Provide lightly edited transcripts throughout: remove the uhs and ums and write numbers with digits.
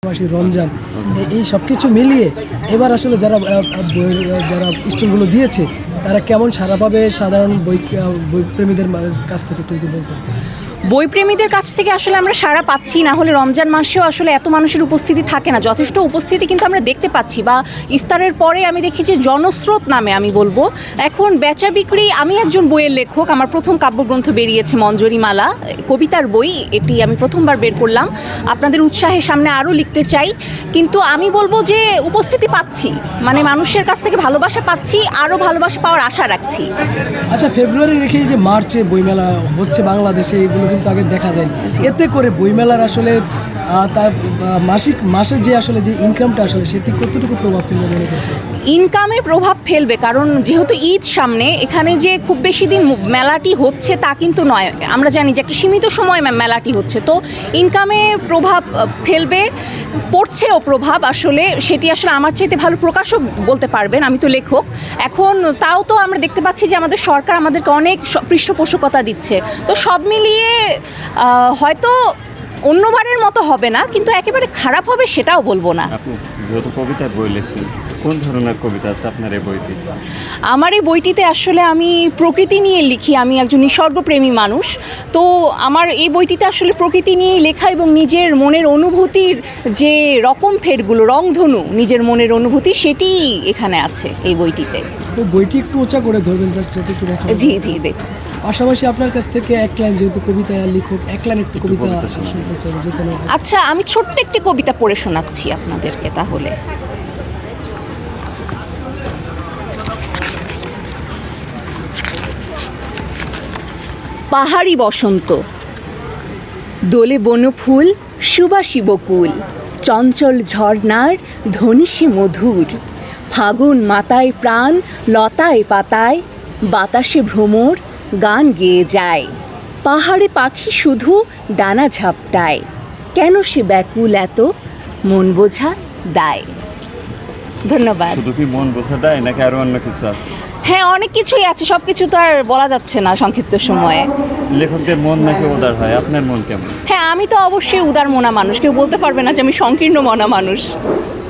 মাসে রমজান, এই সব কিছু মিলিয়ে এবার আসলে যারা যারা স্টলগুলো দিয়েছে তারা কেমন সাড়া পাবে সাধারণ বইপ্রেমীদের কাছ থেকে একটু যদি বলতেন। বইপ্রেমীদের কাছ থেকে আসলে আমরা সাড়া পাচ্ছি, না হলে রমজান মাসেও আসলে এত মানুষের উপস্থিতি থাকে না, যথেষ্ট উপস্থিতি কিন্তু আমরা দেখতে পাচ্ছি। বা ইফতারের পরে আমি দেখি যে জনস্রোত নামে আমি বলবো এখন বেচা বিক্রি। আমি একজন বইয়ের লেখক, আমার প্রথম কাব্যগ্রন্থ বেরিয়েছে মঞ্জরিমালা, কবিতার বই, এটি আমি প্রথমবার বের করলাম। আপনাদের উৎসাহের সামনে আরও লিখতে চাই, কিন্তু আমি বলবো যে উপস্থিতি পাচ্ছি, মানে মানুষের কাছ থেকে ভালোবাসা পাচ্ছি, আরও ভালোবাসা পাওয়ার আশা রাখছি। আচ্ছা, ফেব্রুয়ারি রেখে যে মার্চে বইমেলা হচ্ছে বাংলাদেশে, এগুলো কিন্তু আগে দেখা যায়। এতে করে বইমেলার আসলে তার মাসের যে আসলে যে ইনকামটা আসলে সেটি কতটুকু প্রভাব ফেলবে মনে করছে? ইনকামে প্রভাব ফেলবে, কারণ যেহেতু ঈদ সামনে, এখানে যে খুব বেশি দিন মেলাটি হচ্ছে তা কিন্তু নয়। আমরা জানি যে একটা সীমিত সময় মেলাটি হচ্ছে, তো ইনকামে প্রভাব ফেলবে, পড়ছেও প্রভাব। আসলে সেটি আসলে আমার চাইতে ভালো প্রকাশক বলতে পারবেন, আমি তো লেখক। এখন তাও তো আমরা দেখতে পাচ্ছি যে আমাদের সরকার আমাদেরকে অনেক পৃষ্ঠপোষকতা দিচ্ছে, তো সব মিলিয়ে হয়তো অন্যবারের মতো হবে না, কিন্তু একেবারে খারাপ হবে সেটাও বলবো না। আপনি যেহেতু কবিতার বই লিখছেন, কোন ধরনের কবিতা আছে আপনার এই বইতে? আমার এই বইটিতে আসলে আমি প্রকৃতি নিয়ে লিখি, আমি একজন নিসর্গপ্রেমী মানুষ, তো আমার এই বইটিতে আসলে প্রকৃতি নিয়ে লেখা এবং নিজের মনের অনুভূতির যে রকম ফেরগুলো, রংধনু, নিজের মনের অনুভূতি, সেটি এখানে আছে এই বইটিতে। তো বইটি একটু উঁচা করে ধরবেন যাতে একটু দেখা। জি জি, দেখুন। পাশাপাশি আপনার কাছ থেকে এক লাইন, যেহেতু কবিতা লেখক, এক লাইন একটু কবিতা শুনতে চাই যে কোনো। আচ্ছা, আমি ছোট্ট একটি কবিতা পড়ে শোনাচ্ছি আপনাদেরকে তাহলে। পাহাড়ি বসন্ত, দোলে বনফুল, সুবাসী বকুল, চঞ্চল ঝর্ণার ধনিশে মধুর, ফাগুন মাতায় প্রাণ, লতায় পাতায়, বাতাসে ভ্রমর গান গেয়ে যায়। পাহাড়ে পাখি শুধু ডানা ঝাপটায়, কেন সে ব্যাকুল এত, মন বোঝা দায়। ধন্যবাদ। শুধু কি মন বোঝা দেয় নাকি আরো অন্য কিছু আছে? হ্যাঁ, অনেক কিছুই আছে, সব কিছু তো আর বলা যাচ্ছে না সংক্ষিপ্ত সময়ে। লেখকদের মন নাকি উদার হয়, আপনার মন কেমন? হ্যাঁ, আমি তো অবশ্যই উদার মনা মানুষ, কেউ বলতে পারবে না যে আমি সংকীর্ণ মনা মানুষ।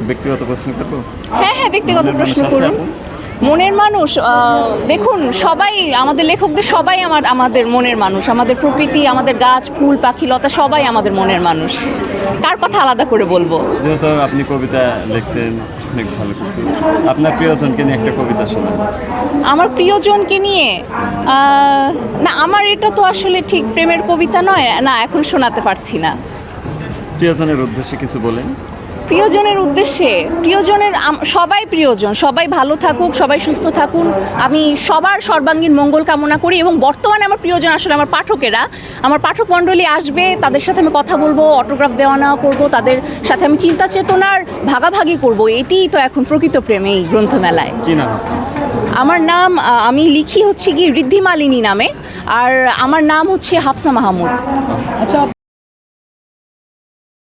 ব্যক্তিগত প্রশ্ন করবো? হ্যাঁ, ব্যক্তিগত মনের প্রশ্ন মানুষ আছে করুন। আপু? মনের মানুষ, দেখুন, সবাই আমাদের লেখকদের সবাই আমাদের মনের মানুষ। আমাদের প্রকৃতি, আমাদের গাছ, ফুল, পাখি, লতা সবাই আমাদের মনের মানুষ। কার কথা আলাদা করে বলবো? যেহেতু আপনি কবিতা লিখছেন, অনেক ভালো কিছু, আপনার প্রিয়জনকে নিয়ে একটা কবিতা শোনান। আমার প্রিয়জনকে নিয়ে না, আমার এটা তো আসলে ঠিক প্রেমের কবিতা নয়, না, এখন শোনাতে পারছি না। প্রিয়জনের উদ্দেশ্যে কিছু বলেন। প্রিয়জনের উদ্দেশ্যে, প্রিয়জনের সবাই প্রিয়জন, সবাই ভালো থাকুক, সবাই সুস্থ থাকুন, আমি সবার সর্বাঙ্গীন মঙ্গল কামনা করি। এবং বর্তমানে আমার প্রিয়জন আসলে আমার পাঠকেরা, আমার পাঠক মণ্ডলী আসবে, তাদের সাথে আমি কথা বলবো, অটোগ্রাফ দেওয়া নেওয়া করবো, তাদের সাথে আমি চিন্তা চেতনার ভাগাভাগি করব। এটিই তো এখন প্রকৃত প্রেম এই গ্রন্থমেলায়। কি নাম? আমার নাম, আমি লিখি হচ্ছে কি ঋদ্ধিমালিনী নামে, আর আমার নাম হচ্ছে হাফসা মাহমুদ। আচ্ছা,